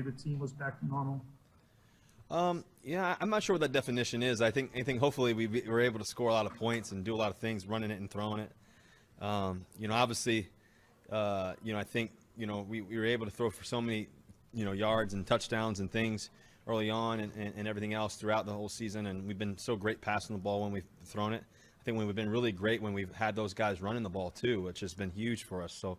the team was back to normal? Yeah, I'm not sure what that definition is. I think hopefully we were able to score a lot of points and do a lot of things, running it and throwing it. Obviously, I think, we were able to throw for so many, yards and touchdowns and things early on and everything else throughout the whole season. And we've been so great passing the ball when we've thrown it. I think we've been really great when we've had those guys running the ball too, which has been huge for us. So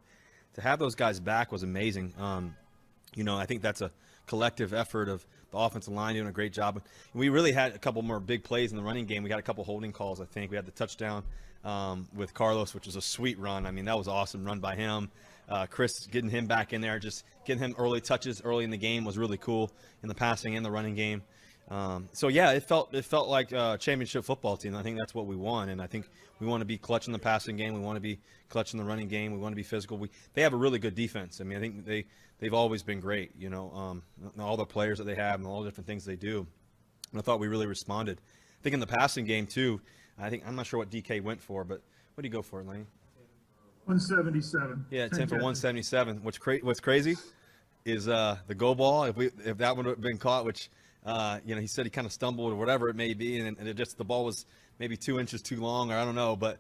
to have those guys back was amazing. I think that's a collective effort of the offensive line doing a great job. We really had a couple more big plays in the running game. We got a couple holding calls, I think. We had the touchdown with Carlos, which was a sweet run. I mean, that was an awesome run by him. Chris, getting him back in there, just getting him early touches early in the game was really cool in the passing and the running game. It felt like a championship football team. I think that's what we want, and I think we want to be clutch in the passing game. We want to be clutch in the running game. We want to be physical. They have a really good defense. I mean, I think they've always been great. All the players that they have and all the different things they do. And I thought we really responded. I think in the passing game too. I'm not sure what DK went for, but what did he go for, Lane? 177. Yeah, 10 for 177. What's crazy is the go ball. If that one would have been caught, which he said he kind of stumbled or whatever it may be, and the ball was maybe 2 inches too long, or I don't know, but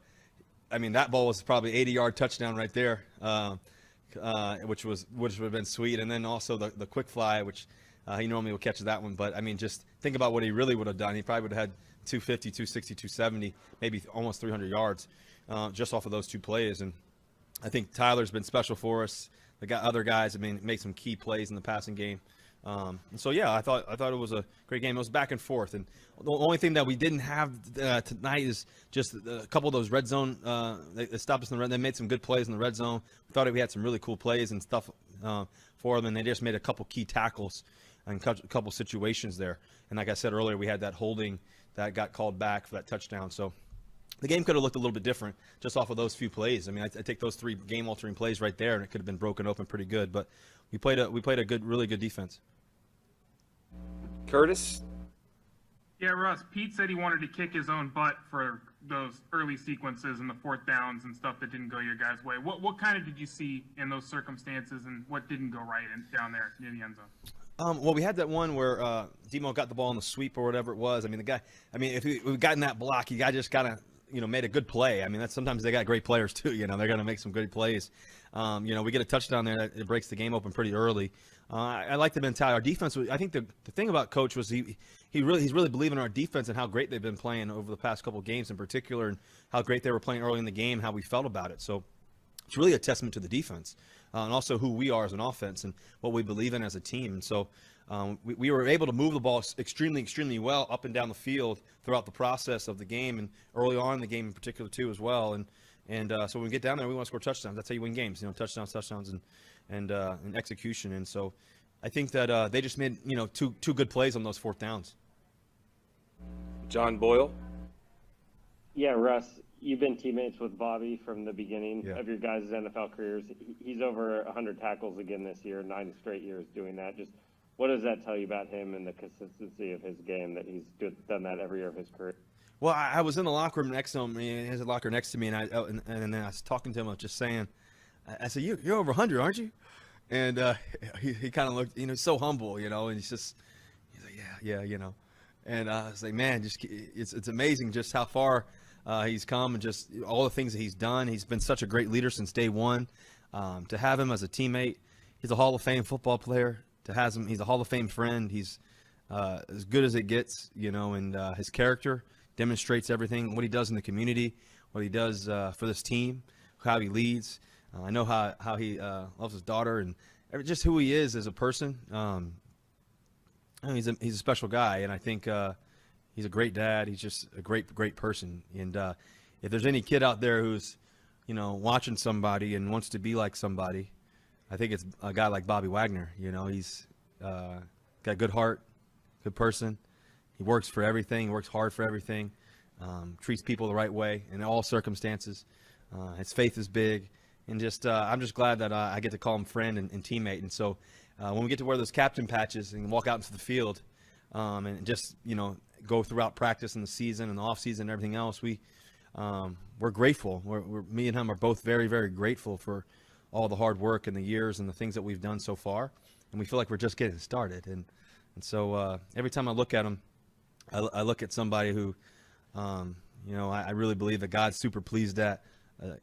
I mean that ball was probably 80-yard touchdown right there, which would have been sweet. And then also the quick fly, which he normally will catch that one, but I mean just think about what he really would have done. He probably would have had 250, 260, 270, maybe almost 300 yards just off of those two plays. And I think Tyler's been special for us. Other guys, made some key plays in the passing game. I thought it was a great game. It was back and forth, and the only thing that we didn't have tonight is just a couple of those red zone. They stopped us in the red. They made some good plays in the red zone. We thought we had some really cool plays and stuff for them, and they just made a couple key tackles and a couple situations there. And like I said earlier, we had that holding that got called back for that touchdown. So the game could have looked a little bit different just off of those few plays. I take those three game-altering plays right there, and it could have been broken open pretty good. But we played a really good defense. Curtis? Yeah, Russ, Pete said he wanted to kick his own butt for those early sequences and the fourth downs and stuff that didn't go your guys' way. What kind of did you see in those circumstances, and what didn't go right down there near the end zone? Well, we had that one where Demo got the ball on the sweep or whatever it was. If we've gotten that block, you guy just kind of, made a good play. Sometimes they got great players too. They're going to make some good plays. We get a touchdown there that it breaks the game open pretty early. I like the mentality. Our defense, I think the thing about Coach was he's really believing in our defense and how great they've been playing over the past couple of games in particular, and how great they were playing early in the game, how we felt about it. So it's really a testament to the defense and also who we are as an offense and what we believe in as a team. And so we were able to move the ball extremely, extremely well up and down the field throughout the process of the game, and early on in the game in particular too as well. And so when we get down there, we want to score touchdowns. That's how you win games, touchdowns, and execution. And so I think that they just made two good plays on those fourth downs. John Boyle? Yeah, Russ, you've been teammates with Bobby from the beginning of your guys' NFL careers. He's over 100 tackles again this year, 9 straight years doing that. Just what does that tell you about him and the consistency of his game, that he's done that every year of his career? Well, I was in the locker room next to him. He has a locker next to me, and then I was talking to him. I was just saying, I said, "You're over 100, aren't you?" And he kind of looked, he's so humble, and he's like, yeah, And I was like, man, it's amazing just how far he's come and just all the things that he's done. He's been such a great leader since day one. To have him as a teammate, he's a Hall of Fame football player. He's a Hall of Fame friend. He's as good as it gets, and his character demonstrates everything, what he does in the community, what he does for this team, how he leads. I know how he loves his daughter and just who he is as a person. He's a special guy, and I think he's a great dad. He's just a great person. And if there's any kid out there who's, watching somebody and wants to be like somebody, I think it's a guy like Bobby Wagner. He's got a good heart, good person. He works for everything. He works hard for everything. Treats people the right way in all circumstances. His faith is big. And I'm just glad that I get to call him friend and teammate. And so when we get to wear those captain patches and walk out into the field and just, go throughout practice in the season and the off season and everything else, we're grateful. Me and him are both very, very grateful for all the hard work and the years and the things that we've done so far. and we feel like we're just getting started. And so every time I look at him, I look at somebody who, I really believe that God's super pleased that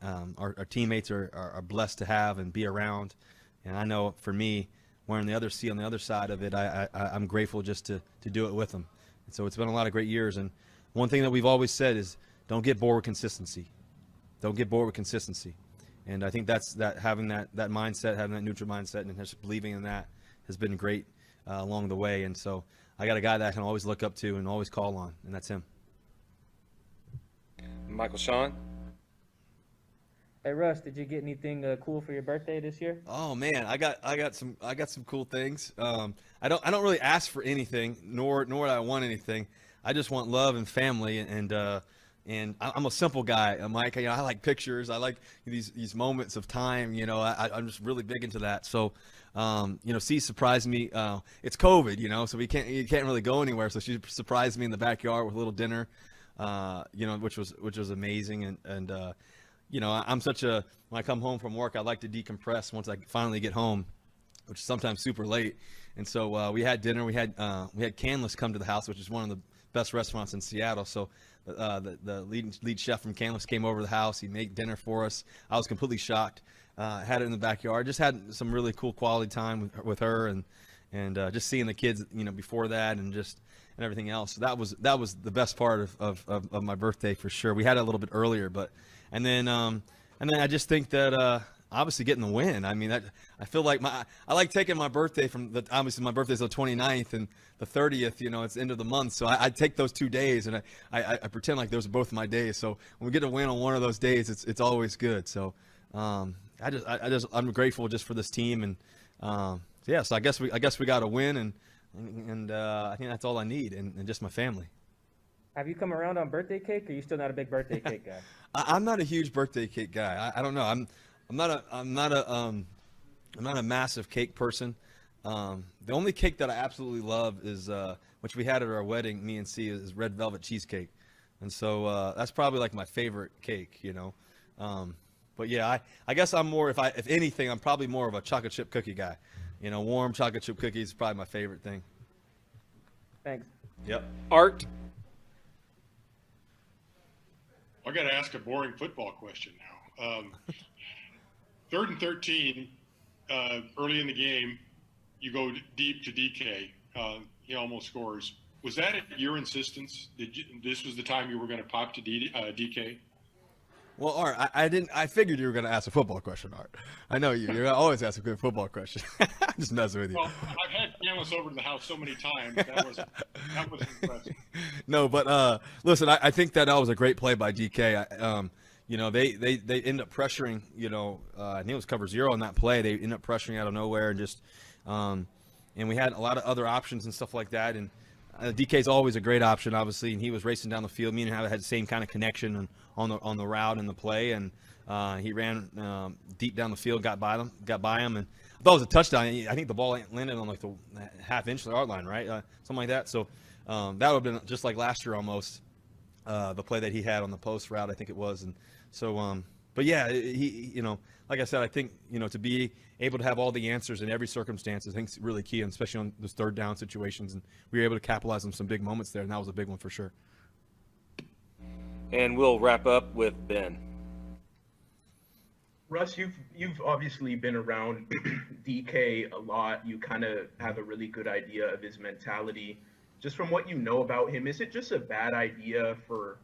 our teammates are blessed to have and be around. And I know for me, wearing the other C on the other side of it, I'm grateful just to do it with them. And so it's been a lot of great years. And one thing that we've always said is don't get bored with consistency. Don't get bored with consistency. And I think having that mindset, having that neutral mindset, and just believing in that has been great along the way. And so I got a guy that I can always look up to and always call on, and that's him. Michael Sean. Hey Russ, did you get anything cool for your birthday this year? Oh man, I got some cool things. I don't really ask for anything, nor do I want anything. I just want love and family, and I'm a simple guy, Mike. I like pictures. I like these moments of time. I'm just really big into that. So, C surprised me. It's COVID, so you can't really go anywhere. So she surprised me in the backyard with a little dinner, which was amazing. And I'm when I come home from work, I like to decompress once I finally get home, which is sometimes super late. And so we had dinner. We had Canlis come to the house, which is one of the best restaurants in Seattle. So the lead chef from Canlis came over to the house. He made dinner for us. I was completely shocked. Had it in the backyard. Just had some really cool quality time with her, and just seeing the kids, before that, and everything else. So that was the best part of my birthday for sure. We had it a little bit earlier, and then I just think that obviously getting the win. I mean, I feel like I like taking my birthday obviously my birthday's the 29th and the 30th, it's the end of the month. So I take those 2 days and I pretend like those are both my days. So when we get a win on one of those days, it's always good. So I'm grateful just for this team, and so I guess we got a win, and I think that's all I need, and just my family. Have you come around on birthday cake, or are you still not a big birthday cake guy? I'm not a huge birthday cake guy. I don't know. I'm not a massive cake person. The only cake that I absolutely love is which we had at our wedding, me and C, is red velvet cheesecake, and so that's probably like my favorite cake, But yeah, I guess I'm more, if anything, I'm probably more of a chocolate chip cookie guy. Warm chocolate chip cookies is probably my favorite thing. Thanks. Yep. Art. I got to ask a boring football question now. 3rd and 13, early in the game, you go deep to DK. He almost scores. Was that at your insistence? This was the time you were going to pop to DK? Well, Art, I figured you were going to ask a football question, Art. I know you. You always ask a good football question. I'm just messing with you. Well, I've had Canlis over to the house so many times. That was impressive. No, but listen, I think that was a great play by DK. They end up pressuring. I think it was cover 0 on that play. They end up pressuring out of nowhere, and just and we had a lot of other options and stuff like that. And DK's always a great option, obviously, and he was racing down the field. Me and him had the same kind of connection on the route and the play, and he ran deep down the field, got by him, and I thought it was a touchdown. I think the ball landed on like the half-inch yard line, right? Something like that. So that would have been just like last year almost, the play that he had on the post route, I think it was. And so, but yeah, he, like I said, I think, to be able to have all the answers in every circumstance, I think is really key, and especially on those third down situations. And we were able to capitalize on some big moments there, and that was a big one for sure. And we'll wrap up with Ben. Russ, you've obviously been around DK a lot. You kind of have a really good idea of his mentality. Just from what you know about him, is it just a bad idea for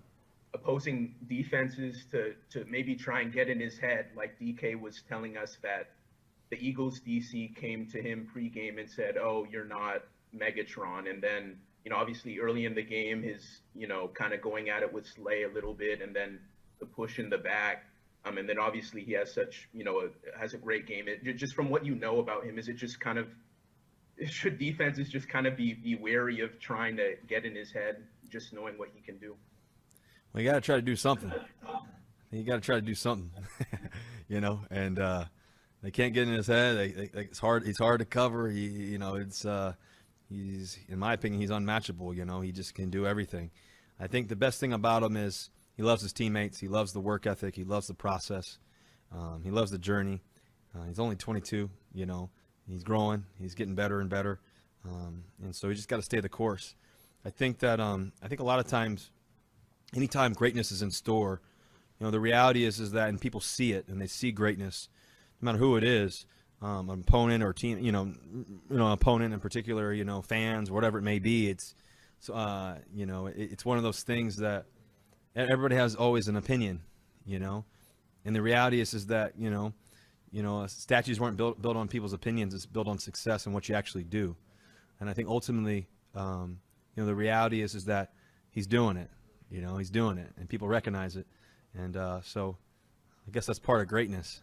opposing defenses to maybe try and get in his head? Like DK was telling us that the Eagles DC came to him pregame and said, "Oh, you're not Megatron," and then obviously early in the game, his kind of going at it with Slay a little bit, and then the push in the back. And then obviously he has has a great game. Just from what you know about him, is it just kind of, should defenses just kind of be wary of trying to get in his head, just knowing what he can do? Well, you got to try to do something. And they can't get in his head. It's hard. He's hard to cover. He's, in my opinion, he's unmatchable. He just can do everything. I think the best thing about him is he loves his teammates. He loves the work ethic. He loves the process. He loves the journey. He's only 22. He's growing. He's getting better and better. And so we just got to stay the course. I think that I think a lot of times, anytime greatness is in store, the reality is that, and people see it and they see greatness, no matter who it is, an opponent or team, opponent in particular, fans, whatever it may be. It's one of those things that everybody has always an opinion, and the reality is that, statues weren't built on people's opinions. It's built on success and what you actually do. And I think ultimately, the reality is that he's doing it, he's doing it, and people recognize it. And so I guess that's part of greatness.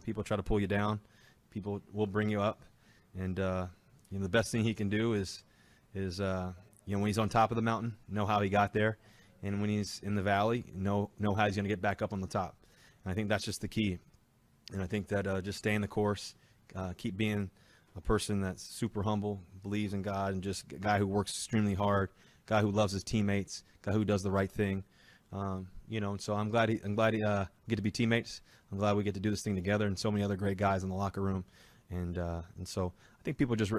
People try to pull you down. People will bring you up. And, the best thing he can do is when he's on top of the mountain, know how he got there. And when he's in the valley, know how he's going to get back up on the top. And I think that's just the key. And I think that just stay in the course, keep being a person that's super humble, believes in God, and just a guy who works extremely hard, guy who loves his teammates, guy who does the right thing. And so I'm glad we get to be teammates. I'm glad we get to do this thing together, and so many other great guys in the locker room. And so I think people just